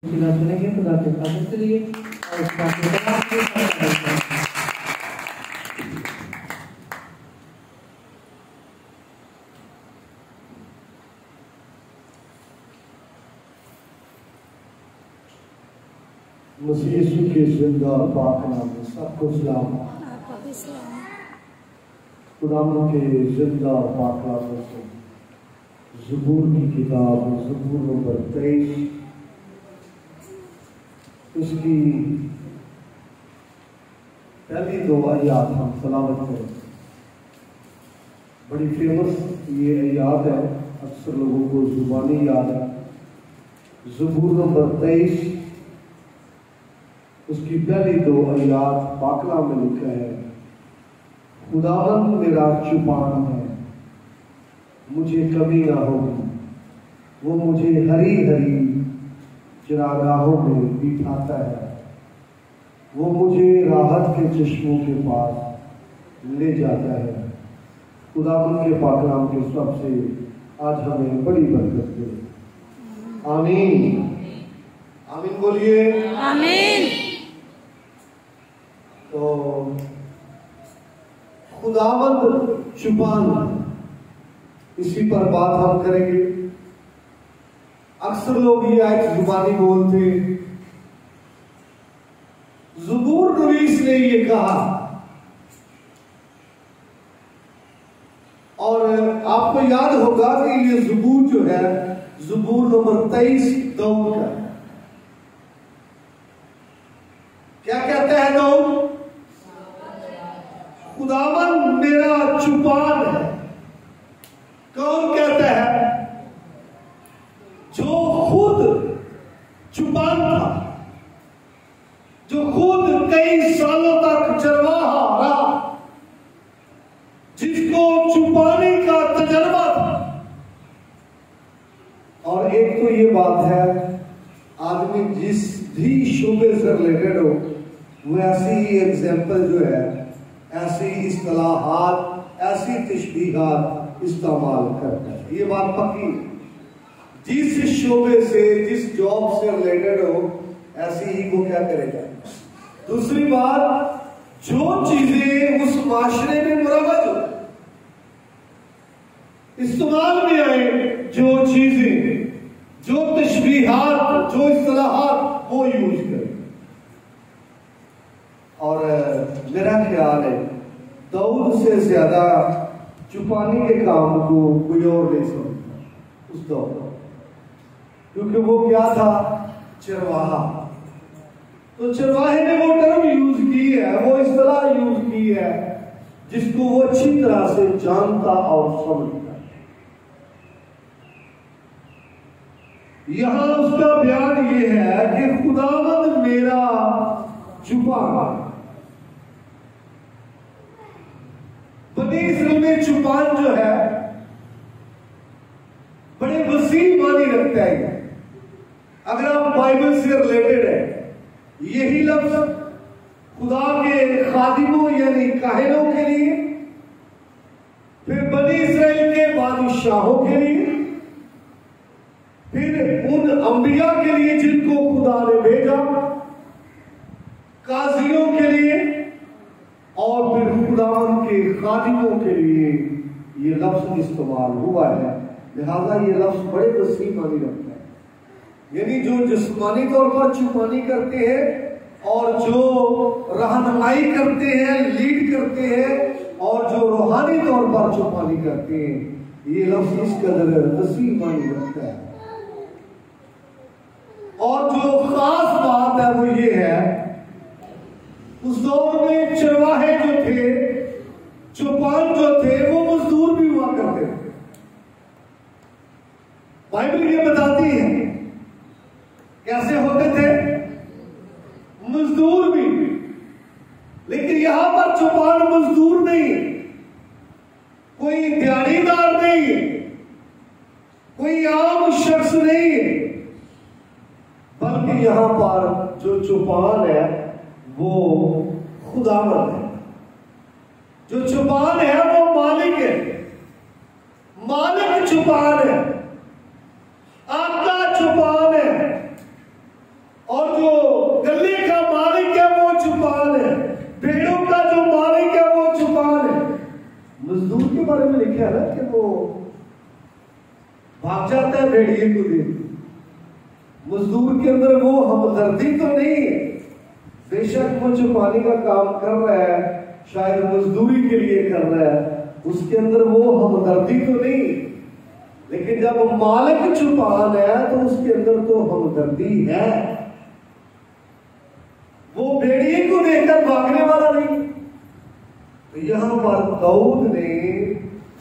खुदा सुनेंगे, खुदा के साथ चलिए और उसका मसीह यीशु के जिंदा और पाक नाम में सबको सलाम। खुदावंद के जिंदा और पाक नाम में से ज़बूर की किताब ज़बूर नंबर 23 उसकी पहली 2 आयत हम तलावत करें। बड़ी फेमस ये आयत है, अक्सर लोगों को जुबानी याद है। ज़बूर नंबर 23 उसकी पहली 2 आयत पाकला में लिखा है, खुदावंद मेरा चुपान है, मुझे कमी ना होगी। वो मुझे हरी हरी चरागाहों में बिठाता है, वो मुझे राहत के चश्मों के पास ले जाता है। खुदावंद के पाकलाम के सबसे आज हमें बड़ी बरकत दे। आमीन आमीन बोलिए आमीन। तो खुदावंद चुपान, इसी पर बात हम करेंगे। अक्सर लोग ये आयत जुबानी बोलते, ज़बूर नवीस ने ये कहा, और आपको याद होगा कि ये ज़बूर जो है ज़बूर नंबर 23 दाऊद का है। क्या कहता है दाऊद? खुदावंद मेरा चुपान है। कौन कहता है? जो खुद चुपान था, जो खुद कई सालों तक चरवाहा रहा, जिसको चुपाने का तजर्बा था। और एक तो ये बात है, आदमी जिस भी शोबे से रिलेटेड हो, वो ऐसी ही एग्जाम्पल जो है, ऐसी इस्तिलाहात, ऐसी तशबीहात इस्तेमाल करता है। ये बात पक्की है। जिस शोबे से, जिस जॉब से रिलेटेड हो, ऐसी ही वो क्या करेगा। दूसरी बात, जो चीजें उस माशरे में मुरवज हो, इस्तेमाल में आए, जो चीजें, जो तशबीहात, जो इस्तिलाहात, वो यूज करें। और मेरा ख्याल है दाऊद से ज्यादा चुपाने के काम को कोई और नहीं समझता उस दौर, क्योंकि वो क्या था? चरवाहा। तो चरवाहे ने वो टर्म यूज की है, वो इस्तिलाह यूज की है, जिसको वो अच्छी तरह से जानता और समझता है। यहां उसका बयान ये है कि खुदावंद मेरा चुपान। बनी इस्राएल में चुपान जो है बड़े वसी मानी रखता है। अगर आप बाइबल से रिलेटेड है, यही लफ्ज खुदा के खादिमों यानी काहिनों के लिए, फिर बनी इस्राएल के बादशाहों के लिए, फिर उन अंबिया के लिए जिनको खुदा ने भेजा, काजियों के लिए, और फिर खुदावंद के खादिमों के लिए ये लफ्ज इस्तेमाल हुआ है। लिहाजा ये लफ्ज बड़े वसी मानी रखता है। यानी जो जिस्मानी तौर पर चुपानी करते हैं, और जो रहनुमाई करते हैं, लीड करते हैं, और जो रूहानी तौर पर चुपानी करते हैं, ये लफ्ज इस कदर वसी मानी रखता है। और जो खास बात है वो ये है, उस दौर में चरवाहे जो थे, चुपान जो थे, वो मजदूर भी हुआ करते थे। बाइबल ये बताती है कैसे होते थे, मजदूर भी। लेकिन यहां पर चुपान मजदूर नहीं, कोई दिहाड़ीदार नहीं, कोई आम शख्स नहीं, बल्कि यहां पर जो चुपान है वो खुदावंद है। जो चुपान है वो मालिक है, मालिक चुपान है, आपका चुपान है। जाता है भेड़िए को देख। मजदूर के अंदर वो हमदर्दी तो नहीं है, बेशक वो छुपाने का काम कर रहा है, शायद मजदूरी के लिए कर रहा है, उसके अंदर वो हमदर्दी तो नहीं, लेकिन जब मालिक छुपान है तो उसके अंदर तो हमदर्दी है। वो भेड़िए को देखकर भागने वाला नहीं। तो यहां पर दाऊद ने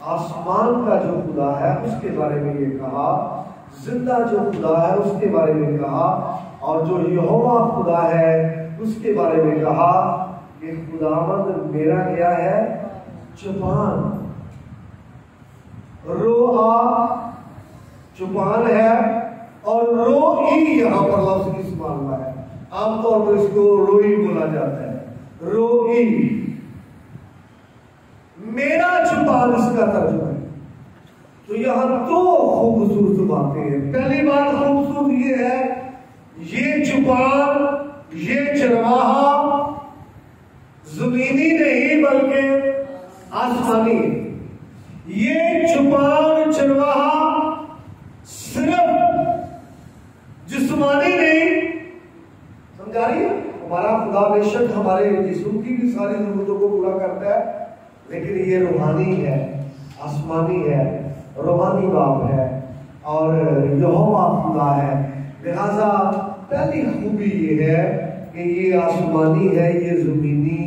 आसमान का जो खुदा है उसके बारे में ये कहा, जिंदा जो खुदा है उसके बारे में कहा, और जो यहोवा खुदा है उसके बारे में कहा कि खुदावंद मेरा क्या है, चुपान। रोआ चुपान है, और रोई यहां पर लफ्ज इस्तेमाल हुआ है। आमतौर पर इसको रोई बोला जाता है, रोई। मेरा चुपान इसका तर्जुमा है। तो यहां दो खूबसूरत बातें हैं। पहली बात खूबसूरत ये है, ये चुपान, ये चरवाहा जमीनी नहीं बल्कि आसमानी है। ये चुपान चरवाहा सिर्फ जिस्मानी नहीं, समझा रही है? हमारा खुदा बेशक हमारे जिस्म की भी सारी जरूरतों को पूरा करता है, लेकिन ये रूहानी है, आसमानी है, रूहानी बाप है, और यहोवा खुदा है। लिहाजा पहली खूबी ये है कि ये आसमानी है, ये जमीनी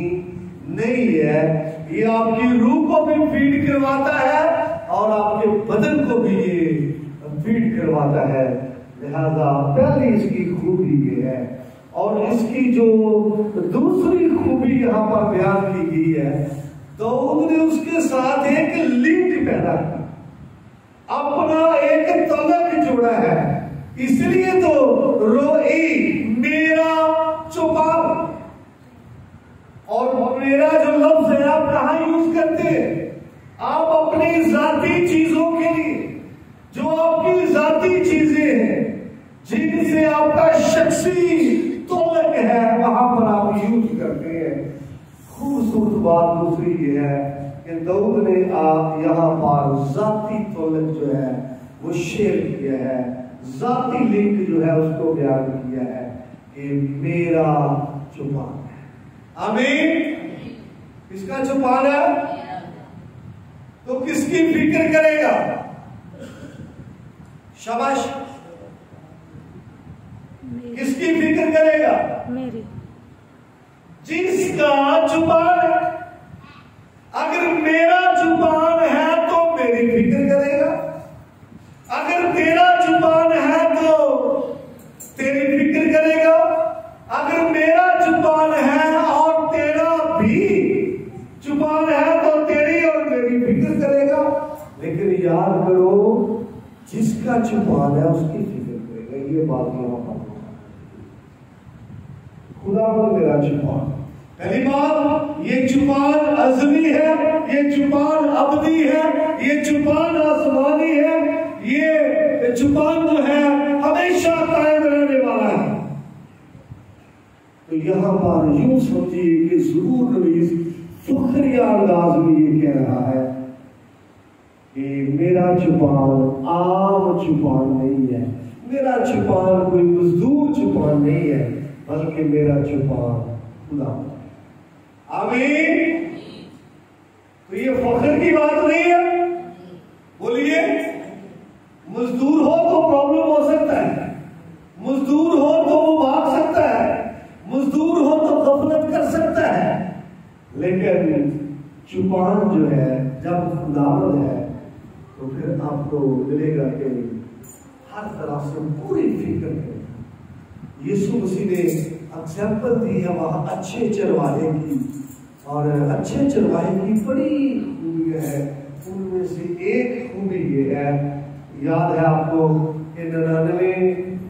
नहीं है। ये आपकी रूह को भी फीड करवाता है और आपके बदन को भी ये फीड करवाता है। लिहाजा पहली इसकी खूबी ये है। और इसकी जो दूसरी खूबी यहाँ पर बयान की गई है, दाऊद ने उसके साथ एक लिंक पैदा किया, अपना एक तलक जोड़ा है। इसलिए तो रोई मेरा चुपान, और मेरा जो लफ्ज है आप कहां यूज करते हैं? आप अपनी जाती चीजों के लिए, जो आपकी जाती चीजें हैं, जिनसे आपका शख्सी तोलक है, वहां पर आप यूज करते हैं। खूबसूरत बात दूसरी ये है कि दाऊद ने यहाँ पर जाती तोलक जो है वो शेयर किया है, जाती लिंक जो है उसको बयान किया है कि मेरा चुपान है। आमीन। किसका चुपान है? तो किसकी फिक्र करेगा? शाबाश। किसकी फिक्र करेगा? मेरी। जिसका जुबान है। अगर मेरा जुबान है तो मेरी फिक्र करेगा, अगर तेरा जुबान है तो तेरी फिक्र करेगा, अगर मेरा जुबान है और तेरा भी जुबान है तो तेरी और मेरी फिक्र करेगा। लेकिन याद करो, जिसका जुबान है उसकी फिक्र करेगा। ये बात यहां पर खुदा मेरा जुबान। पहली बात, ये जुबान अज़ली है, ये जुबान अबदी है, ये जुबान आसमानी है, ये जुबान जो है हमेशा कायम रहने वाला है। तो यहां पर यूं समझिए कि ज़रूर नबी फख्रिया अंदाज में ये कह रहा है कि मेरा जुबान आम जुबान नहीं है, मेरा जुबान कोई मजदूर जुबान नहीं है, बल्कि मेरा जुबान खुदा। आमीन। तो ये फख्र की बात नहीं है। बोलिए, मजदूर हो तो प्रॉब्लम हो सकता है, मजदूर हो तो वो भाग सकता है, मजदूर हो तो गफलत कर सकता है, लेकिन जुबान जो है जब खुदावंद है तो फिर आपको मिलेगा कि हर तरह से पूरी फिक्र है। यीशु मसीह ने एग्जाम्पल दी है वहां अच्छे चरवाहे की, और अच्छे चरवाहे की बड़ी खूबी है। उनमें से एक खूबी ये है, याद है आपको कि 99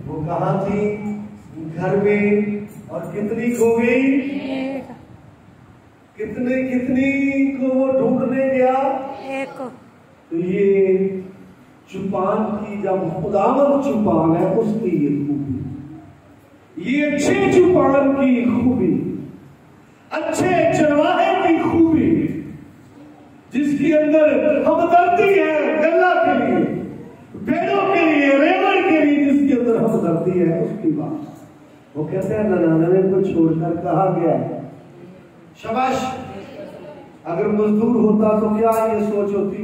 वो कहाँ थी? घर में। और कितनी खो गई? कितनी को वो ढूंढने गया? एक। तो ये चुपान की, जब खुदावंद चुपान है उसकी ये खूबी, ये अच्छे चुपान की खूबी, अच्छे चरवाहे की खूबी, जिसके अंदर हमदर्दी है गल्ला के लिए, भेड़ों के बनती है उसकी बात। वो कहते हैं 99 को छोड़कर कहा गया है। शाबाश। अगर मजदूर होता तो क्या ये सोच होती,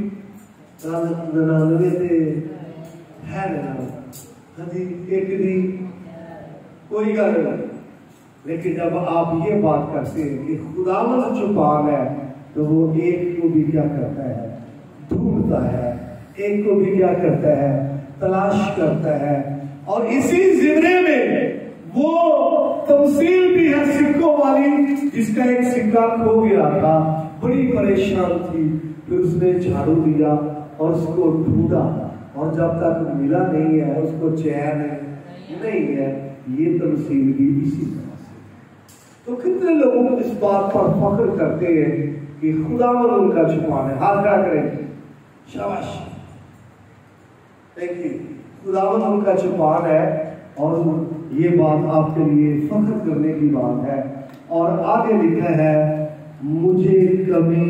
99 थे है ना, हाँ जी एक दी कोई गल नहीं। लेकिन जब आप ये बात करते हैं कि खुदावंद जो पाक है, तो वो एक को भी क्या करता है, ढूंढता है, एक को भी क्या करता है, तलाश करता है। और इसी जिम्मे में वो तमसील भी है सिक्कों वाली, जिसका एक सिक्का खो गया था, बड़ी परेशान थी, फिर उसने झाड़ू दिया और उसको ढूंढा, और जब तक मिला नहीं है उसको चैन नहीं है। ये तमसील भी इसी तरह से। तो कितने लोग इस बात पर फख्र करते हैं कि खुदावंद उनका छुपाना है। हाथ खड़ा करें, शाबाश, थैंक यू। खुदावंद उनका छुपाना है, और ये बात आपके लिए फख्र करने की बात है। और आगे लिखा है, मुझे कमी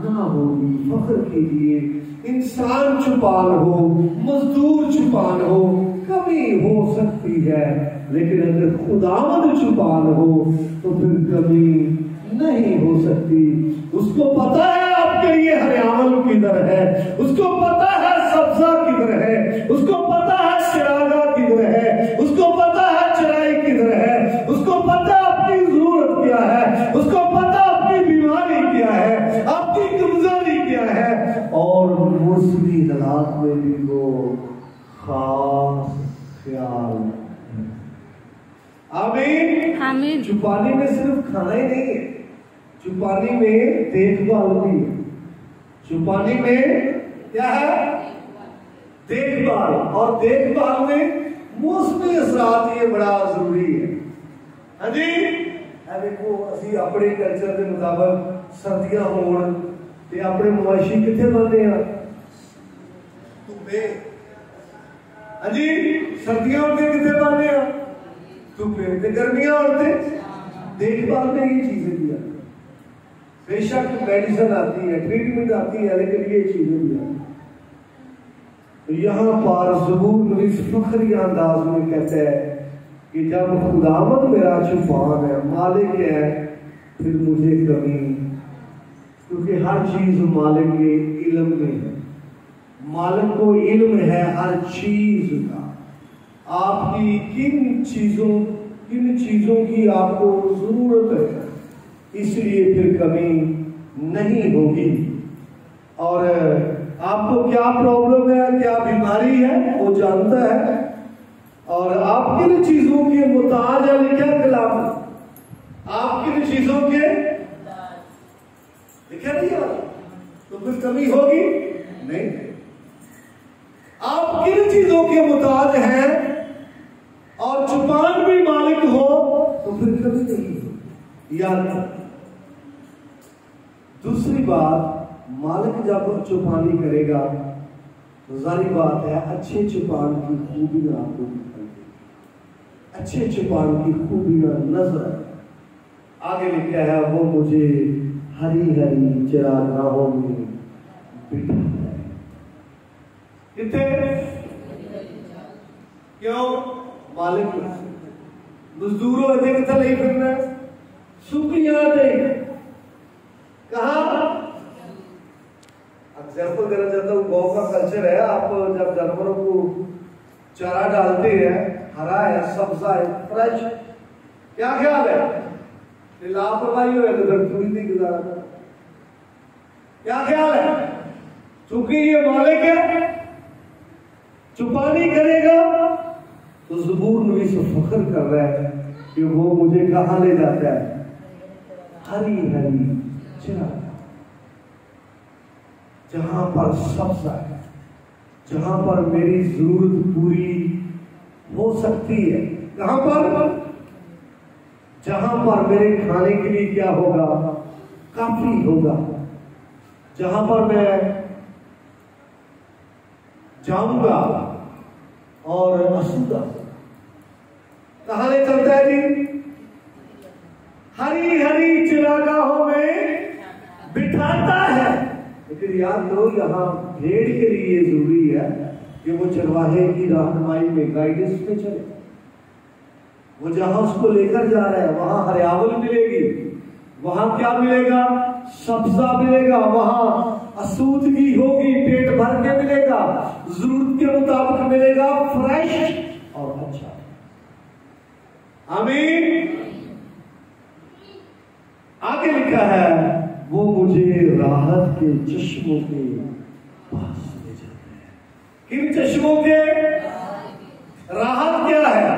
ना होगी। फख्र कीजिए, इंसान छुपान हो, मजदूर छुपान हो, कमी हो सकती है, लेकिन अगर खुदावंद छुपान हो तो फिर कमी नहीं हो सकती। उसको पता है आपके लिए हरियावल किधर है, उसको पता है सब्जा किधर है, उसको पता है चिरागा किधर है, उसको पता है चराई किधर है, उसको पता आपकी जरूरत क्या है, उसको पता आपकी बीमारी क्या है, आपकी कमजोरी क्या है। और मुश्किल हालात में भी वो खास ख्याल। आमीन आमीन। छुपाने में सिर्फ खाना ही नहीं है, छुपाने में देखभाल भी है। छुपाने में क्या है, देखभाल। और देखभाल में मौसमी असरात ये बड़ा जरूरी है। हाँ जी, देखो असी अपने कल्चर के मुताबिक सर्दियां होण ते अपने मुआशी कितने बनते हैं, धुप्पे। हाँ जी, सर्दियां होते कितने बनते हैं, धुप्पे। ते गर्मियां होते देखभाल में ये चीजें भी आती। बेशक मेडिसिन आती है, ट्रीटमेंट आती है, लेकिन ये चीजें भी आती। तो यहाँ पर ज़बूर नबी फखरी अंदाज में कहते हैं कि जब खुदावंद मेरा छुपान है, मालिक है, फिर मुझे कमी, क्योंकि हर चीज मालिक के इल्म में है। मालिक को इल्म है हर चीज का, आपकी किन चीजों की आपको जरूरत है, इसलिए फिर कमी नहीं होगी। और आपको क्या प्रॉब्लम है, क्या बीमारी है, वो जानता है। और आप किन चीजों के मुताज है, लिखा कलाम, आप किन चीजों के लिखा नहीं है, तो फिर कमी होगी नहीं। आप किन चीजों के मुताज हैं और जुबान भी मालिक हो, तो फिर कमी नहीं होगी। याद। दूसरी बात, मालिक जब चुपानी करेगा तो जारी बात है अच्छे चुपान की खूबियां आपको दिखाएगी, अच्छे चुपान की खूबियां नजर। आगे लिखा है, वो मुझे हरी हरी चरागाहों में बिठाता है। कितने क्यों, मालिक मजदूरों ने कितना नहीं फिरना, सुखियां नहीं। कहा एग्जाम्पल देना चाहता हूँ, गौ का कल्चर है, आप जब जानवरों को चारा डालते हैं, हरा है, सब्जा है, फ्रेश, क्या ख्याल है, लापरवाही हो तो फिर थोड़ी नहीं गुजारा। क्या ख्याल है, चूंकि ये मालिक है, चुपानी करेगा, तो ज़बूर नबी से फख्र कर रहा है कि वो मुझे कहाँ ले जाता है, हरी हरी चरागाह, जहां पर सब्जा है, जहां पर मेरी जरूरत पूरी हो सकती है। कहां पर, जहां पर मेरे खाने के लिए क्या होगा, काफी होगा, जहां पर मैं जाऊंगा और असूदा। कहां ले चलता है जी, हरी हरी चरागाहों में बिठाता है। लेकिन याद करो, यहाँ भेड़ के लिए जरूरी है कि वो चरवाहे की रहनुमाई में, गाइडेंस में चले। वो जहां उसको लेकर जा रहा है वहां हरियावल मिलेगी, वहां क्या मिलेगा? सब्जा मिलेगा, वहां असूदगी होगी, पेट भर के मिलेगा, जरूरत के मुताबिक मिलेगा, फ्रेश और अच्छा। आमीन। आगे लिखा है वो मुझे राहत के चश्मों के पास ले जाता है। किन चश्मों के? राहत क्या है?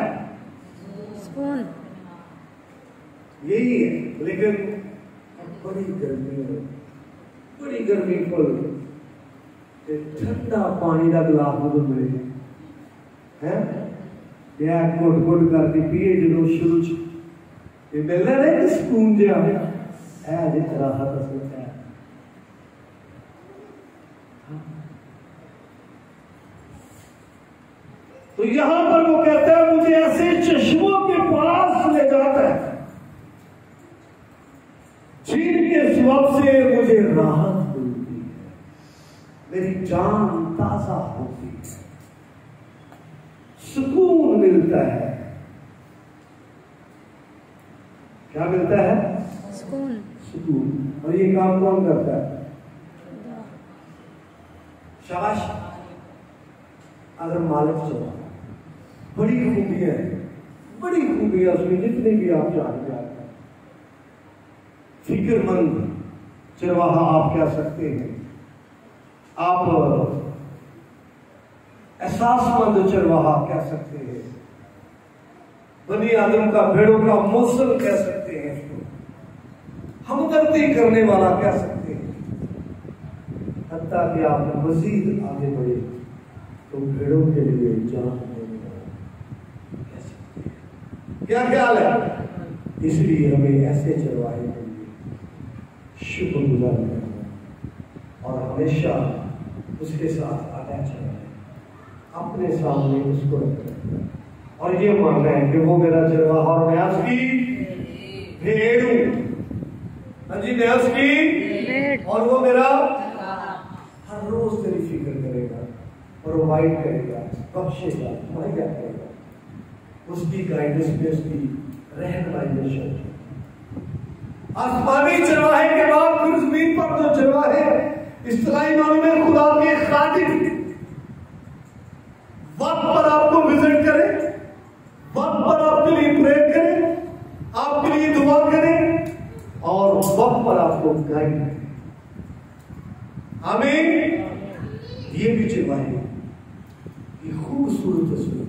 यही है, लेकिन बड़ी गर्मी है, बड़ी गर्मी फुल ठंडा पानी का गिलास मुझे मिले है घुट घुट करके पिए जो शुरू च मिलना नहीं सुकून जहा है राहत असल है। तो यहां पर वो कहता है मुझे ऐसे चश्मों के पास ले जाता है जिनके सबब से मुझे राहत मिलती है, मेरी जान ताजा होती है, सुकून मिलता है। क्या मिलता है? सुकून। सुकून। और ये काम कौन करता है? शाबाश। अगर मालिक चला, बड़ी खूबियां हैं, बड़ी खूबियां उसमें जितने भी आप जानते हैं। फिक्रमंद चरवाहा आप कह सकते हैं, आप एहसासमंद चरवाहा कह सकते हैं, बनी आदम का भेड़ों का मौसम कह सकते हैं, हमदर्दी करने वाला कह सकते हैं। हत्ता कि आप मजीद आगे बढ़े तो भेड़ों के लिए जान देने वाला कह सकते हैं। क्या ख्याल है? इसलिए हमें ऐसे चरवाहे के लिए शुक्रगुजार करना और हमेशा उसके साथ अटैच रहना, अपने सामने उसको रखना और ये मानना है कि वो मेरा चरवाहा और मैं उसकी भेड़ हूं। हाँ जी, मैं उसकी और वो मेरा हर रोज तेरी फिक्र करेगा, प्रोवाइड करेगा, बख्शेगा, मुहैया करेगा, उसकी गाइडेंस में, उसकी रहनुमाई में चलेगा। आसमानी चरवाहे के बाद फिर जमीन पर जो चरवाहे इस्लामी मालूम है खुदा के खातिर वक्त पर आपको विजिट करें, वक्त पर आपके लिए प्रे करें, आपके लिए दुआ करें और वक्त पर आपको गाइड करें। आमीन। ये भी चरवाहे की खूबसूरत तस्वीर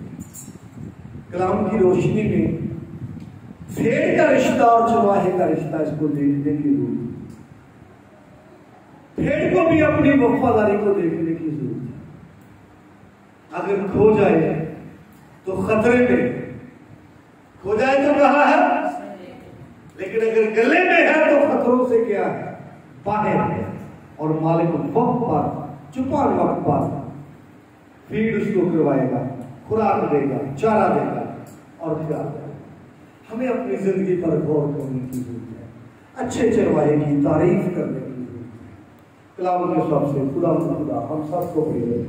कलाम की रोशनी में भेड़ का रिश्ता और चरवाहे का रिश्ता, इसको देखने की जरूरत। भेड़ को भी अपनी वफादारी को देखने की जरूरत है। अगर खो जाए तो खतरे में, खो जाए तो कहा है, लेकिन अगर गले में है तो खतरों से क्या है? बाहर है। और मालिक वक्त पर, चुपान वक्त पर फीड उसको करवाएगा, खुराक देगा, चारा देगा और क्या? हमें अपनी जिंदगी पर गौर करने की जरूरत है, अच्छे चरवाहे की तारीफ करने की जरूरत है। कलाम के हिसाब से खुदा हम सबको प्रेरित